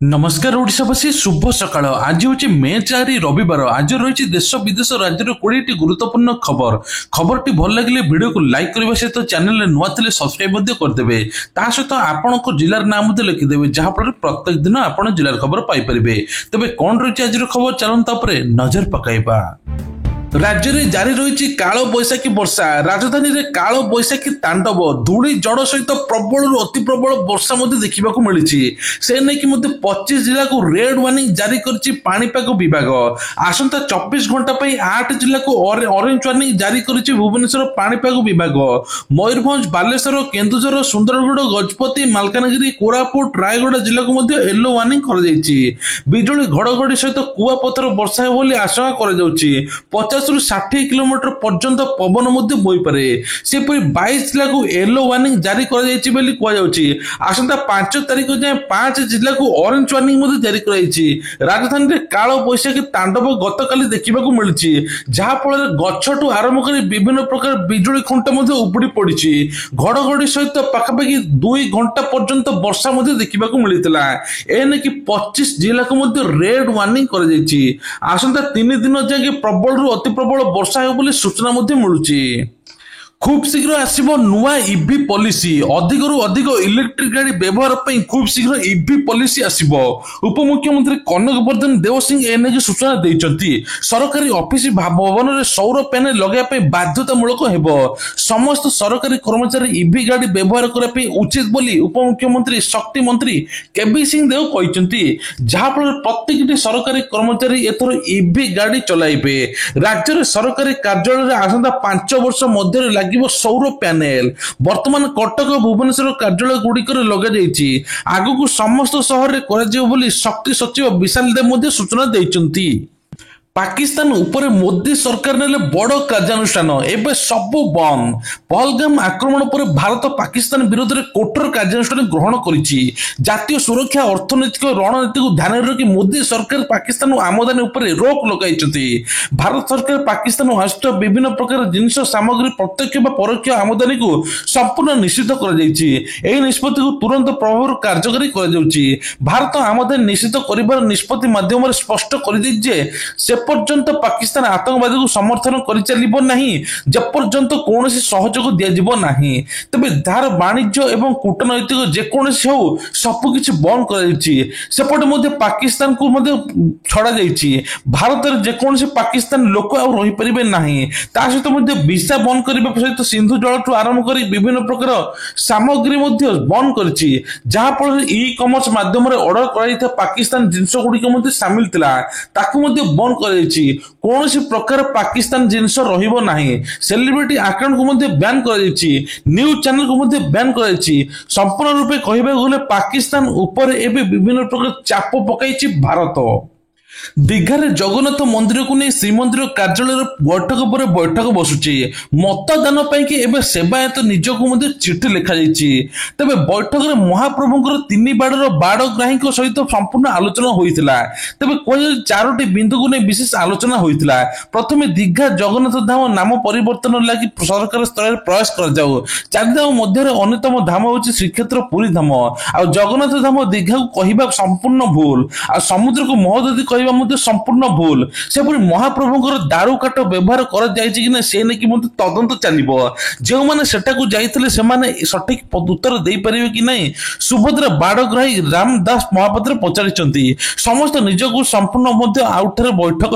नमस्कार ओडिशावासी शुभ सकाळ आज हूँ मे 4 रविवार आज रही देश विदेश राज्य 20 गुरुत्वपूर्ण खबर भल लगे वीडियो को लाइक करने सहित चैनल नुआ थे सब्सक्राइब करदे सहित आपण जिलार नाम लिखिदेवे जहाँफल प्रत्येक दिन आप जिलार खबर पाइपर तेज कौन रही आज खबर चलता नजर पकाइबा। राज्य में जारी रही काल बैशाखी वर्षा राजधानी में काल बैशाखी तांडव धूली जड़ सहित प्रबल अति प्रबल वर्षा देखा मिली से नहीं कि 25 जिला को रेड वार्निंग जारी करिपाग विभाग आसंता 24 घंटा 8 जिला को ऑरेंज वार्निंग जारी कर भुवनेश्वर पाणीपाग विभाग मयूरभंज बालेश्वर केन्दुझर सुंदरगढ़ गजपति मालकानगिरी कोरापुट रायगढ़ जिला को येलो वार्निंग बिजुली घड़घड़ी सहित कुआपथर वर्षा हो आशंका कर 50 ରୁ 60 किलोमीटर पर्यंत पवन बोईपे सेपरी 22 जिला को येलो वार्निंग जारी आसंता 5 तारिख जाए 5 जिला को ऑरेंज वार्निंग जारी राजधानी में काल बैशाखी तांडव गतकाली देखा मिली जहाँफल गछठू आरंभ कर विभिन्न प्रकार बिजुली खुंट उपड़ी पड़ी घड़घड़ी सहित पाखापाखि 2 घंटा पर्यंत वर्षा देखा मिलता एने कि 25 जिला को रेड वार्निंग आसंता 3 दिन जाए प्रबल अति प्रबल वर्षा हो सूचना मिलूची। खूब शीघ्र आसो नुआ इवी पॉलिसी अधिक अधिक इलेक्ट्रिक गाड़ी व्यवहार खूब शीघ्र इवी पॉलिसी आसो उपमुख्यमंत्री कनक वर्धन देवसिंह एने सूचना देते सरकारी ऑफिस भवन में सौर पैनल लगे बाध्यतामूलक हो समस्त सरकारी कर्मचारी इवी गाड़ी व्यवहार करने उचित बोली उपमुख्यमंत्री शक्ति मंत्री केबी सिंह देव कहते जहाँफल प्रत्येक सरकारी कर्मचारी एथर इवी गाड़ी चलाइबे राज्य में सरकारी कार्यालय आसंता 5 वर्ष मध्य सौर पैनल वर्तमान कटक भुवनेश्वर कार्यालय गुड़िक लगे आग को समस्त सहर में शक्ति सचिव विशाल देव सूचना देते। पाकिस्तान उपर मोदी सरकार ने बड़ कार्यानुष्ठान एवं सबू बंद पहलगाम आक्रमण पर भारत पाकिस्तान विरोध में कठोर कार्यानुष्ठान ग्रहण करिछि सुरक्षा अर्थनैतिक रणनीति को ध्यान रखी मोदी सरकार पाकिस्तान आमदानी उपर रोक लगाई भारत सरकार पाकिस्तान आसुत विभिन्न प्रकार जिनिस सामग्री प्रत्यक्ष व परोक्ष आमदानी को संपूर्ण निषिद्ध कर निष्पत्ति को तुरंत प्रभाव कार्यकारी कर भारत आमदानी निषिद्ध कर निष्पत्ति माध्यम स्पष्ट कर पर्यंत पाकिस्तान आतंकवादी को समर्थन कर चलिबो नहीं जेपर्यंत कौन सहयोग दिज्व नहीं तेज तार वाणिज्य एवं कूटनैतिक जेकोसी हो सबकि बंद करपटे पाकिस्तान को छड़ा भारत में जेकोसी पाकिस्तान लोक आईपर ना सहित वीसा बंद करने सहित सिंधु जल आरंभ कर विभिन्न प्रकार सामग्री बंद कर जहाँफल इ कमर्स मध्यम अर्डर कर पाकिस्तान जिनस गुड़िक सामिल था बंद कर कौन प्रकार पाकिस्तान जिनस रहा सेलिब्रिटी अकाउंट को बैन कर न्यूज चैनल को बैन कर संपूर्ण रूपे कहबा गले पाकिस्तान उपर एवं विभिन्न प्रकार चाप पकई भारत दीघार जगन्नाथ मंदिर को नहीं श्रीमंदिर कार्यालय बैठक पर बैठक बसुची मतदान सेवायत निजक चिठी लिखा तेज बैठक में महाप्रभुंर 3 बाड़र बाड़ग्राही सहित संपूर्ण आलोचना होता तेज कह 4टी बिंदु को नहीं विशेष आलोचना होता प्रथम दीघा जगन्नाथ धाम नाम परिवर्तन लगी सरकार स्तर में प्रयास कर मध्य अन्यतम धाम हूँ श्रीक्षेत्र पुरी धाम आ जगन्नाथ धाम दीघा को कहवा संपूर्ण भूल आ समुद्र को महोदधि कहवा संपूर्ण भूल सेपरी महाप्रभुंर दारू काट व्यवहार कर तदंत चलो जो मैंने सठिक उत्तर दे पारे कि नहीं सुभद्रा बाड़ग्राही रामदास महापात्र पचारि समस्त निजक संपूर्ण आउठार बैठक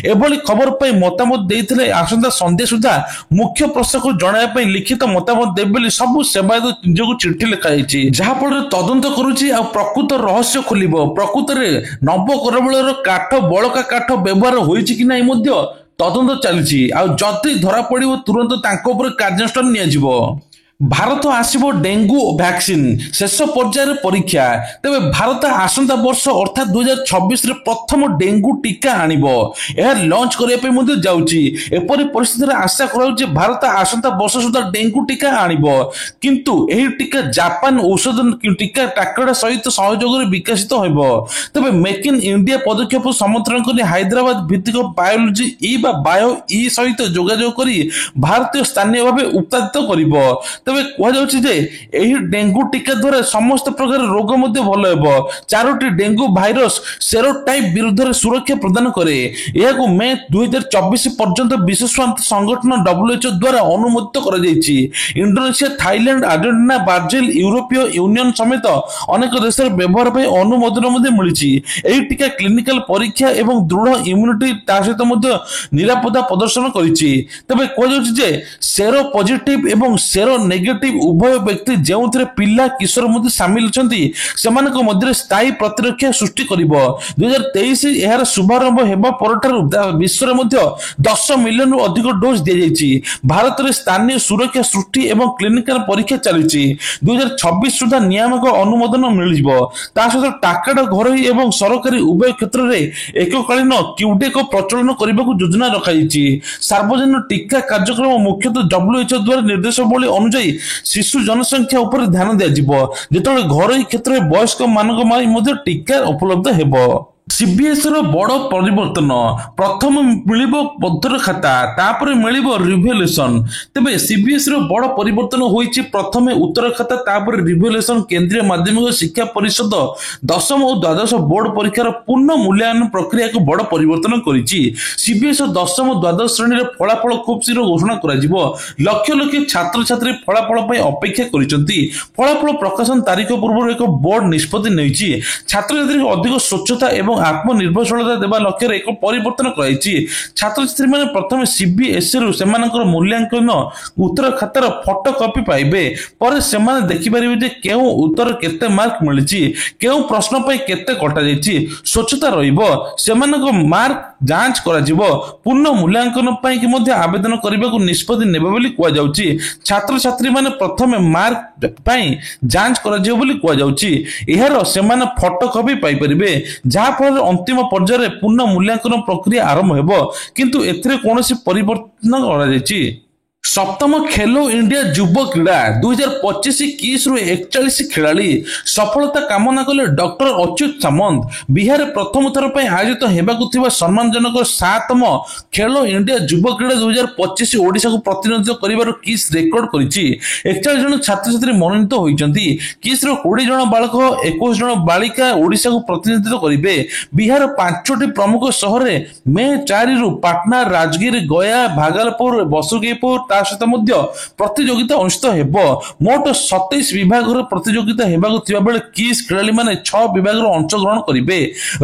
एभली खबर पर मतामत देते आसंता संध्या सुधा मुख्य प्रश्न को जनाया लिखित मतामत देवे सब सेवायत निजक चिठी लिखाई जहाँफल तदंत करुच्ची प्रकृत रहस्य खोल प्रकृत में नवकरबल काठ बड़का काठ व्यवहार होइछि कि नहीं तदंत चली जदि धरा पड़ो तुरंत कार्यानुष्ठान नियाजिबो। भारत आसब डेंगू वैक्सीन शेष पर्यायर परीक्षा तेज भारत आसंता वर्ष अर्थात 2026 प्रथम डेंगू टीका आणिबो लॉन्च करने जापरी परिस्थिति आशा कर भारत आसंता वर्ष सुधा डेंगू टीका आणिबो किंतु एही टीका जापान औषध टीका टाकड़ा सहित सहयोग विकसित होइबो तेज मेक इन इंडिया पदक्षेप समर्थन कर हैदराबाद भित्तिक बायोलॉजी ई बायो ई सहित जोगाजोग कर भारतीय स्थानीय भाव उत्पादित करिबो ତେବେ କୁହାଯାଉଛି ଯେ ଏହି ଡେଙ୍ଗୁ ଟୀକା ଦ୍ୱାରା ସମସ୍ତ ପ୍ରକାର ରୋଗ ମଧ୍ୟ ଭଲ ହେବ। 4ଟି ଡେଙ୍ଗୁ ଭାଇରସ ସେରୋଟାଇପ ବିରୁଦ୍ଧରେ ସୁରକ୍ଷା ପ୍ରଦାନ କରେ। ଏହାକୁ ମେ 2024 ପର୍ଯ୍ୟନ୍ତ ବିଶ୍ୱ ସ୍ୱାସ୍ଥ୍ୟ ସଂଗଠନ WHO ଦ୍ୱାରା ଅନୁମୋଦିତ କରାଯାଇଛି। ଇଣ୍ଡୋନେସିଆ, ଥାଇଲାଣ୍ଡ, ଆର୍ଜେଣ୍ଟିନା, ବ୍ରାଜିଲ, ୟୁରୋପୀୟ ୟୁନିୟନ ସମେତ ଅନେକ ଦେଶରେ ବ୍ୟବହାର ପାଇଁ ଅନୁମୋଦନ ମଧ୍ୟ ମିଳିଛି। ଏହି ଟୀକା କ୍ଲିନିକାଲ ପରୀକ୍ଷା ଏବଂ ଦୃଢ ଇମ୍ୟୁନିଟି ତା ସହିତ ମଧ୍ୟ ନିରାପତ୍ତା ପ୍ରଦର୍ଶନ କରିଛି। ତେବେ କୁହାଯାଉଛି ଯେ ସେରୋ ପଜିଟିଭ ଏବଂ ସେରୋ ନେଗେଟିଭ ଉଭୟ ବ୍ୟକ୍ତି ଯେଉଁଥିରେ ପିଲା କିଶୋର ମଧ୍ୟ ସାମିଲ ଅଛନ୍ତି ସେମାନଙ୍କ ମଧ୍ୟରେ ସ୍ଥାୟୀ ପ୍ରତିରକ୍ଷା ସୃଷ୍ଟି କରିବ। 2023 ଏହାର ଶୁଭାରମ୍ଭ ହେବା ପରଠାରୁ ବିଶ୍ୱରେ ମଧ୍ୟ 10 ମିଲିୟନରୁ ଅଧିକ ଡୋଜ ଦିଆଯାଇଛି। ଭାରତରେ ସ୍ଥାନୀୟ ସୁରକ୍ଷା ସୃଷ୍ଟି ଏବଂ କ୍ଲିନିକାଲ ପରୀକ୍ଷା ଚାଲିଛି। 2026 ସୁଦ୍ଧା ନିୟାମକ ଅନୁମୋଦନ ମିଳିବ। ତା ସହିତ ଟାକାଟ ଘରୋଇ ଏବଂ ସରକାରୀ ଉଭୟ କ୍ଷେତ୍ରରେ ଏକକାଳୀନ କ୍ୟୁଡେକ ପ୍ରଚଳନ କରିବାକୁ ଯୋଜନା ରଖାଯାଇଛି। ସାର୍ବଜନୀନ ଟୀକା କାର୍ଯ୍ୟକ୍ରମ ମୁଖ୍ୟତଃ WHO ଦ୍ୱାରା ନିର୍ଦ୍ଦେଶାବଳୀ ଅନୁଯାୟୀ ଶିଶୁ ଜନସଂଖ୍ୟା ଉପରେ ଧ୍ୟାନ ଦିଆଯିବ, ଯେତେବେଳେ ଘରୋଇ କ୍ଷେତ୍ରରେ ବୟସ୍କ ମାନଙ୍କ ପାଇଁ ମଧ୍ୟ ଟୀକା ଉପଲବ୍ଧ ହେବ। CBSE ର ବଡ଼ ପରିବର୍ତ୍ତନ, ପ୍ରଥମେ ମିଳିବ ପଥର ଖାତା, ତାପରେ ମିଳିବ ରିଭ୍ୟୁଲେସନ। ତେବେ CBSE ର ବଡ଼ ପରିବର୍ତ୍ତନ ହୋଇଛି, ପ୍ରଥମେ ଉତ୍ତର ଖାତା ତାପରେ ରିଭ୍ୟୁଲେସନ। କେନ୍ଦ୍ରୀୟ ମାଧ୍ୟମିକ ଶିକ୍ଷା ପରିଷଦ ଦଶମ ଓ ଦ୍ୱାଦଶ ବୋର୍ଡ ପରୀକ୍ଷାର ପୁନଃ ମୂଲ୍ୟାୟନ ପ୍ରକ୍ରିୟାକୁ ବଡ଼ ପରିବର୍ତ୍ତନ କରିଛି। CBSE ଦଶମ ଓ ଦ୍ୱାଦଶ ଶ୍ରେଣୀର ଫଳାଫଳ ଖୁବ୍ ଶୀଘ୍ର ଘୋଷଣା କରାଯିବ। ଲକ୍ଷ ଲକ୍ଷ ଛାତ୍ରଛାତ୍ରୀ ଫଳାଫଳ ପାଇଁ ଅପେକ୍ଷା କରିଛନ୍ତି। ଫଳାଫଳ ପ୍ରକାଶନ ତାରିଖ ପୂର୍ବରୁ ଏକ ବୋର୍ଡ ନିଷ୍ପତ୍ତି ନେଇଛି। ଛାତ୍ରଛାତ୍ରୀଙ୍କୁ ଅଧିକ ସ୍ୱଚ୍ଛତା ଏବଂ ଆତ୍ମନିର୍ଭରଶୀଳତା ଦେବା ଲକ୍ଷ୍ୟରେ ଏକ ପରିବର୍ତ୍ତନ କରାଯାଇଛି। ଛାତ୍ରଛାତ୍ରୀମାନେ ପ୍ରଥମେ CBSEରୁ ସେମାନଙ୍କର ମୂଲ୍ୟାଙ୍କନ ଉତ୍ତର ଖାତାର ଫଟୋ କପି ପାଇବେ। ପରେ ସେମାନେ ଦେଖିପାରିବେ ଯେ କେଉଁ ଉତ୍ତର କେତେ ମାର୍କ ମିଳିଛି, କେଉଁ ପ୍ରଶ୍ନ ପାଇଁ କେତେ କଟାଯାଇଛି। ସ୍ୱଚ୍ଛତା ରହିବ, ସେମାନଙ୍କ ମାର୍କ ଯାଞ୍ଚ କରାଯିବ। ପୂର୍ଣ୍ଣ ମୂଲ୍ୟାଙ୍କନ ପାଇଁ ମଧ୍ୟ ଆବେଦନ କରିବାକୁ ନିଷ୍ପତ୍ତି ନେବେ ବୋଲି କୁହାଯାଉଛି। ଛାତ୍ରଛାତ୍ରୀମାନେ ପ୍ରଥମେ ମାର୍କ ପାଇଁ ଯାଞ୍ଚ କରାଯିବ ବୋଲି କୁହାଯାଉଛି। ଏହାର ସେମାନେ ଫଟୋ କପି ପାଇପାରିବେ, ଯାହା ଫଳରେ ଅନ୍ତିମ ପର୍ଯ୍ୟାୟରେ ପୂର୍ଣ୍ଣ ମୂଲ୍ୟାଙ୍କନ ପ୍ରକ୍ରିୟା ଆରମ୍ଭ ହେବ। କିନ୍ତୁ ଏଥିରେ କୌଣସି ପରିବର୍ତ୍ତନ କରାଯାଇଛି। ସପ୍ତମ ଖେଲୋ ଇଣ୍ଡିଆ ଯୁବ କ୍ରୀଡ଼ା 2025 କିସ୍ରୁ 41 ଖେଳାଳି ସଫଳତା କାମନା କଲେ ଡକ୍ଟର ଅଚ୍ୟୁତ ସାମନ୍ତ। ବିହାରରେ ପ୍ରଥମ ଥର ପାଇଁ ଆୟୋଜିତ ହେବାକୁ ଥିବା ସମ୍ମାନଜନକ 7ମ ଖେଲୋ ଇଣ୍ଡିଆ ଯୁବ କ୍ରୀଡ଼ା 2025 ଓଡ଼ିଶାକୁ ପ୍ରତିନିଧିତ୍ୱ କରିବାର କିସ୍ ରେକର୍ଡ କରିଛି। 41 ଜଣ ଛାତ୍ରଛାତ୍ରୀ ମନୋନୀତ ହୋଇଛନ୍ତି। କିସ୍ର 20 ଜଣ ବାଳକ 21 ଜଣ ବାଳିକା ଓଡ଼ିଶାକୁ ପ୍ରତିନିଧିତ୍ୱ କରିବେ। ବିହାର 5ଟି ପ୍ରମୁଖ ସହରରେ ମେ 4ରୁ ପାଟନା, ରାଜଗିର, ଗୟା, ଭାଗଲପୁର, ବସୁଗେଇପୁର ତା ସହିତ ମଧ୍ୟ ପ୍ରତିଯୋଗିତା ଅନୁଷ୍ଠିତ ହେବ। ମୋଟ 27 ବିଭାଗର ପ୍ରତିଯୋଗିତା ହେବାକୁ ଥିବା ବେଳେ କିସ୍ ଖେଳାଳିମାନେ 6 ବିଭାଗରେ ଅଂଶଗ୍ରହଣ କରିବେ।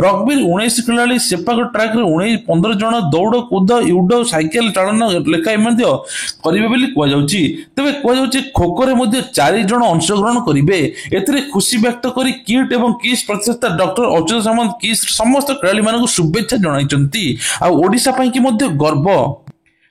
ରଗ୍ବିର 19 ଖେଳାଳି, ସେପାକ ଟ୍ରାକ୍ରେ 15 ଜଣ, ଦୌଡ଼, କୁଦ, ୟୁଡୋ, ସାଇକେଲ ଚାଳନା ଲେଖାଏଁ ମଧ୍ୟ କରିବେ ବୋଲି କୁହାଯାଉଛି। ତେବେ କୁହାଯାଉଛି ଖୋଖୋରେ ମଧ୍ୟ 4 ଜଣ ଅଂଶଗ୍ରହଣ କରିବେ। ଏଥିରେ ଖୁସି ବ୍ୟକ୍ତ କରି କିଟ୍ ଏବଂ କିସ୍ ପ୍ରତିଷ୍ଠାତା ଡକ୍ଟର ଅଚ୍ୟୁତ ସାମନ୍ତ କିସ୍ ସମସ୍ତ ଖେଳାଳିମାନଙ୍କୁ ଶୁଭେଚ୍ଛା ଜଣାଇଛନ୍ତି। ଆଉ ଓଡ଼ିଶା ପାଇଁ କି ମଧ୍ୟ ଗର୍ବ।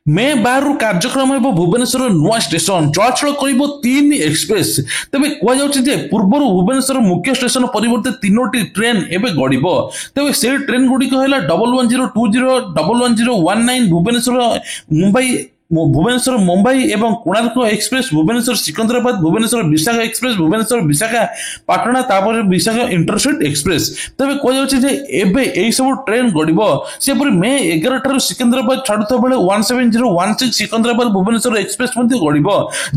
ମେ 12ରୁ କାର୍ଯ୍ୟକ୍ରମ ହେବ ଭୁବନେଶ୍ୱର ନୂଆ ଷ୍ଟେସନ, ଚଳାଚଳ କରିବ 3 ଏକ୍ସପ୍ରେସ। ତେବେ କୁହାଯାଉଛି ଯେ ପୂର୍ବରୁ ଭୁବନେଶ୍ୱର ମୁଖ୍ୟ ଷ୍ଟେସନ ପରିବର୍ତ୍ତେ 3ଟି ଟ୍ରେନ୍ ଏବେ ଗଡ଼ିବ। ତେବେ ସେହି ଟ୍ରେନ୍ ଗୁଡ଼ିକ ହେଲା 11020, 11019, ଭୁବନେଶ୍ୱର ମୁମ୍ବାଇ ଏବଂ କୋଣାର୍କ ଏକ୍ସପ୍ରେସ, ଭୁବନେଶ୍ୱର ସିକନ୍ଦରାବାଦ, ଭୁବନେଶ୍ୱର ବିଶାଖା ଏକ୍ସପ୍ରେସ, ଭୁବନେଶ୍ୱର ବିଶାଖା ପାଟଣା, ତାପରେ ବିଶାଖା ଇଣ୍ଟରସିଟି ଏକ୍ସପ୍ରେସ। ତେବେ କୁହାଯାଉଛି ଯେ ଏବେ ଏହି ସବୁ ଟ୍ରେନ୍ ଗଡ଼ିବ। ସେପରି ମେ 11 ଠାରୁ ସିକନ୍ଦରାବାଦ ଛାଡୁଥିବା ବେଳେ 17016 ସିକନ୍ଦରାବାଦ ଭୁବନେଶ୍ୱର ଏକ୍ସପ୍ରେସ ମଧ୍ୟ ଗଡ଼ିବ,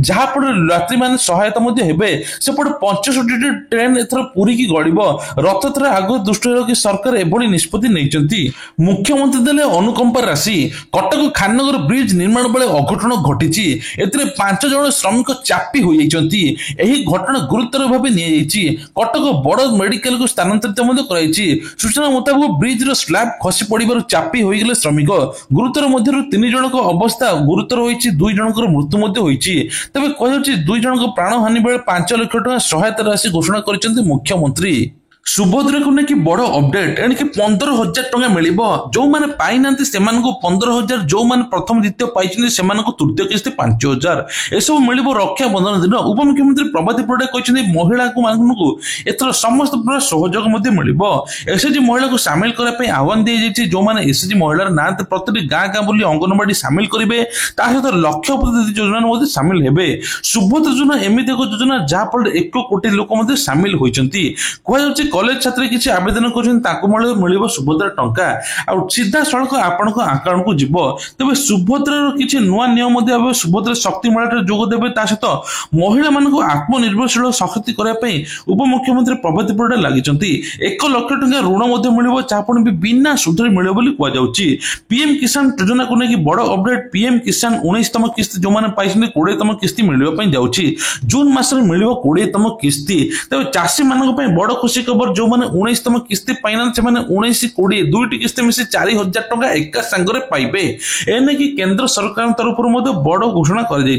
ଯାହାଫଳରେ ଯାତ୍ରୀମାନେ ସହାୟତା ମଧ୍ୟ ହେବେ। ସେପଟେ 65ଟି ଟ୍ରେନ୍ ଏଥର ପୁରୀକି ଗଡ଼ିବ। ରଥଯାତ୍ରା ଆଗକୁ ଦୃଷ୍ଟିରେ ରଖି ସରକାର ଏଭଳି ନିଷ୍ପତ୍ତି ନେଇଛନ୍ତି। ମୁଖ୍ୟମନ୍ତ୍ରୀ ଦେଲେ ଅନୁକମ୍ପା ରାଶି। କଟକ ଖାନନଗର ବ୍ରିଜ ନିର୍ମାଣ ଅଘଟଣ ଘଟିଛି। ଏଥିରେ 5 ଜଣ ଶ୍ରମିକ ଚାପି ହୋଇଯାଇଛନ୍ତି। ଏହି ଘଟଣା ଗୁରୁତର ଭାବେ ନିଆଯାଇଛି। କଟକ ବଡ଼ ମେଡିକାଲକୁ ସ୍ଥାନାନ୍ତରିତ ମଧ୍ୟ କରାଯାଇଛି। ସୂଚନା ମୁତାବକ ବ୍ରିଜର ସ୍ଲାବ ଖସି ପଡ଼ିବାରୁ ଚାପି ହୋଇଗଲେ ଶ୍ରମିକ। ଗୁରୁତର ମଧ୍ୟରୁ 3 ଜଣଙ୍କ ଅବସ୍ଥା ଗୁରୁତର ହୋଇଛି, 2 ଜଣଙ୍କର ମୃତ୍ୟୁ ମଧ୍ୟ ହୋଇଛି। ତେବେ କୁହାଯାଉଛି 2 ଜଣଙ୍କ ପ୍ରାଣହାନି ବେଳେ 5 ଲକ୍ଷ ଟଙ୍କା ସହାୟତା ରାଶି ଘୋଷଣା କରିଛନ୍ତି ମୁଖ୍ୟମନ୍ତ୍ରୀ। ସୁଭଦ୍ରାକୁ ନେଇକି ବଡ଼ ଅପଡେଟ୍, ଏଣିକି 15,000 ଟଙ୍କା ମିଳିବ। ଯେଉଁମାନେ ପାଇନାହାନ୍ତି ସେମାନଙ୍କୁ 15,000, ଯେଉଁମାନେ ପ୍ରଥମ ଦ୍ୱିତୀୟ ପାଇଛନ୍ତି ସେମାନଙ୍କୁ ତୃତୀୟ କିସ୍ତି 5,000। ଏସବୁ ମିଳିବ ରକ୍ଷାବନ୍ଧନ ଦିନ। ଉପମୁଖ୍ୟମନ୍ତ୍ରୀ ପ୍ରଭାତୀ ପରିଡ଼ା କହିଛନ୍ତି ମହିଳାମାନଙ୍କୁ ଏଥର ସମସ୍ତ ପ୍ରକାର ସହଯୋଗ ମଧ୍ୟ ମିଳିବ। ଏସ୍ଏଚ୍ଜି ମହିଳାକୁ ସାମିଲ କରିବା ପାଇଁ ଆହ୍ୱାନ ଦିଆଯାଇଛି। ଯେଉଁମାନେ ଏସ୍ଏଚ୍ଜି ମହିଳାର ନାହାନ୍ତି ପ୍ରତିଟି ଗାଁ ଗାଁ ବୁଲି ଅଙ୍ଗନବାଡି ସାମିଲ କରିବେ। ତା ସହିତ ଲକ୍ଷପତି ଯୋଜନାରେ ମଧ୍ୟ ସାମିଲ ହେବେ। ସୁଭଦ୍ରା ଯୋଜନା ଏମିତି ଏକ ଯୋଜନା ଯାହାଫଳରେ 1 କୋଟି ଲୋକ ମଧ୍ୟ ସାମିଲ ହୋଇଛନ୍ତି। କୁହାଯାଉଛି कॉलेज छात्र किसी आवेदन कर सुभद्रा टंका सीधा सड़क आपण आकाउंट को जीव तेज सुभद्रार किसी नुआ नियम सुभद्रा शक्ति मेला जोगदेवे सहित महिला मान आत्मनिर्भरशील शक्ति करने उपमुख्यमंत्री प्रभाती परिडा लगी 1 लाख टंका ऋण मिल जहाँ भी बिना सुधरे मिले कहुच्छी पीएम किसान योजना को लेकिन बड़ अपडेट पीएम किसान 19तम किस्ती जो मैंने पाई 20तम किस्ती मिलने जाऊँगी जून मासरे मिल 20तम किस्ती तेज चाषी मान बड़ खुशी खबर जो मैंने 19तम किस्ती पाइना से 19-20 दुईटी किस्ती मिसी 4,000 टंका एका सांगरे पाइबे एने कि केंद्र सरकार तरफ बड़ घोषणा कर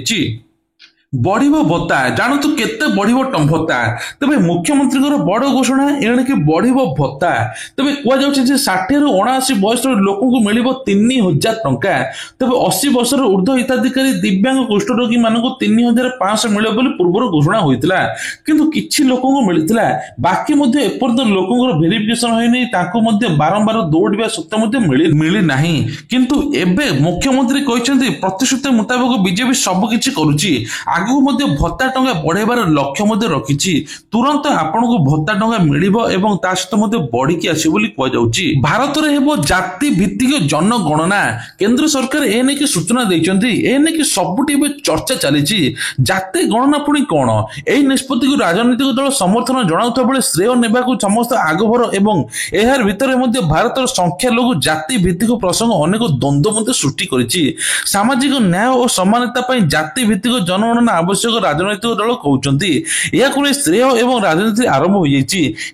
बढ़िबो भत्ता जानतु केते बढ़िबो भत्ता तबे मुख्यमंत्री बड़ घोषणा एणिके बढ़िबो भत्ता तबे कुआ जाउछि जे 60 रु 79 वर्ष लोक को मिलिबो 3,000 टंका तबे 80 वर्ष ऊर्ध्व हिताधिकारी दिव्यांग कुष्ठरोगी मानकु 3,500 मिले बोली पूर्व घोषणा होइतिला किंतु किछि लोक को मिलितिला बाकी मध्ये एपर्यंत लोकंकर वेरिफिकेशन होइनी ताको मध्ये बारंबार दौड़िबा सत्य मध्ये मिली नाही किंतु एबे मुख्यमंत्री कहिसेंती प्रतिश्रुति मुताबिक बीजेपी सब किछि करूची आगु मध्ये भत्ता टंका बढ़ेबार लक्ष्य रखिछि तुरंत आपन को भत्ता टंका मिलिबो एवं ता सहित मध्ये बढ़िकी आसी बोली कह जाउछि भारत रे हेबो जाति भित्तिक जनगणना केंद्र सरकार एने की सूचना दैचंती एने की सबुटी बे चर्चा चलीछि जाति गणना पुणी कोन एही निष्पत्ति को राजनीतिक दल समर्थन जणाउथा बेले श्रेय नेबा को समस्त आगभर एवं एहार भितरे मध्ये भारतर संख्या लघु जाति भित्तिक प्रसंग अनेक द्वंद्व मध्ये सृष्टि करिछि सामाजिक न्याय और समानता पई जाति भित्तिक जनगणना आवश्यक राजनैतिक दल कहते या श्रेय एवं राजनीति आरंभ हो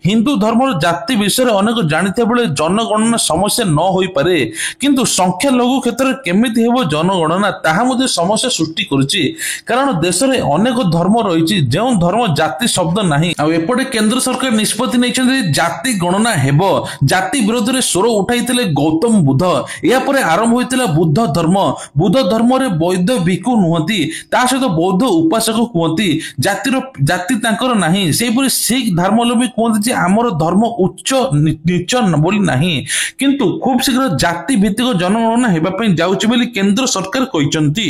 हिंदू धर्म जाति विषय अनेक जानिता बेले जनगणना समस्या न हो पारे किंतु संख्या लघु क्षेत्र में केमिति हेबो जनगणना ताहा मध्ये समस्या सृष्टि करुछि कारण देश में अनेक धर्म रही जो धर्म जाति शब्द नाही आ एपटे केंद्र सरकार निष्पत्ति नहीं जाति गणना हेबो जाति विरोध में स्वर उठाई गौतम बुद्ध या परे आरंभ होइतिला बुद्ध धर्म रे बौद्ध भिक्षु नुहति ता सहित बौद्ध उपासक कहती जाति तांकर नाही सेपरि सिख धर्मावलंबी कहते जे आमर धर्म उच्च नीच बोली नाही किंतु खूब शीघ्र जाति भित्तिक जनगणना हेबा पई जाउछि बोली केंद्र सरकार कहिसंती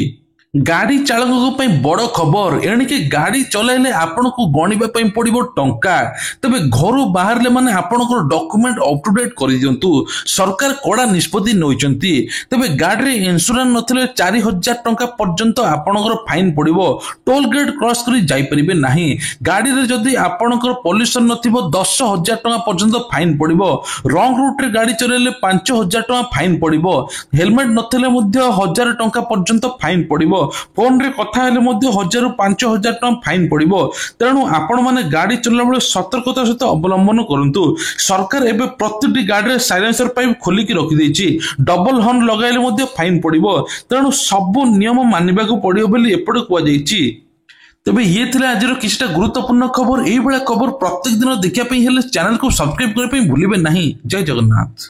गाड़ी चालक बड़ खबर एणिके गाड़ी चलाइले आपण को गणिबा पई पड़िबो टंका तबे घर बाहरले माने आपणकर डॉक्यूमेंट अप टू डेट करि दियंतु सरकार कड़ा निष्पत्ति नइचंती तबे गाड़ी रे इंश्योरेंस नथिले 4,000 टंका पर्यंत आपणकर फाइन पड़िबो टोल गेट क्रॉस करि जाई परिबे नाही गाड़ी रे जदी आपणकर पॉल्यूशन नथिबो 10,000 टंका पर्यंत फाइन पड़िबो रॉन्ग रूट रे गाड़ी चलाइले 5,000 टंका फाइन पड़िबो हेलमेट नथिले मध्ये 1,000 टंका पर्यंत फाइन पड़िबो फोन रे कथा हेले मध्ये 1,000 ରୁ 5,000 टंका फाइन पड़िबो तेणु आपण माने गाड़ी चलला बेले सतर्कता सहित अवलंबन करंतु सरकार एबे प्रतिटी गाड़ी रे साइलेंसर पाइप खोली की रखि दैछि डबल हॉर्न लगाइले मध्ये फाइन पड़िबो तेणु सब नियम मानिबा को पड़िबो बोली एपडे कुआ जाइछि तबे ये थिला आजर किछटा गुरुत्वपूर्ण खबर एई बेला खबर प्रत्येक दिन देखिया पई हेले चैनल को सब्सक्राइब करे पई भूलिबे नाही जय जगन्नाथ।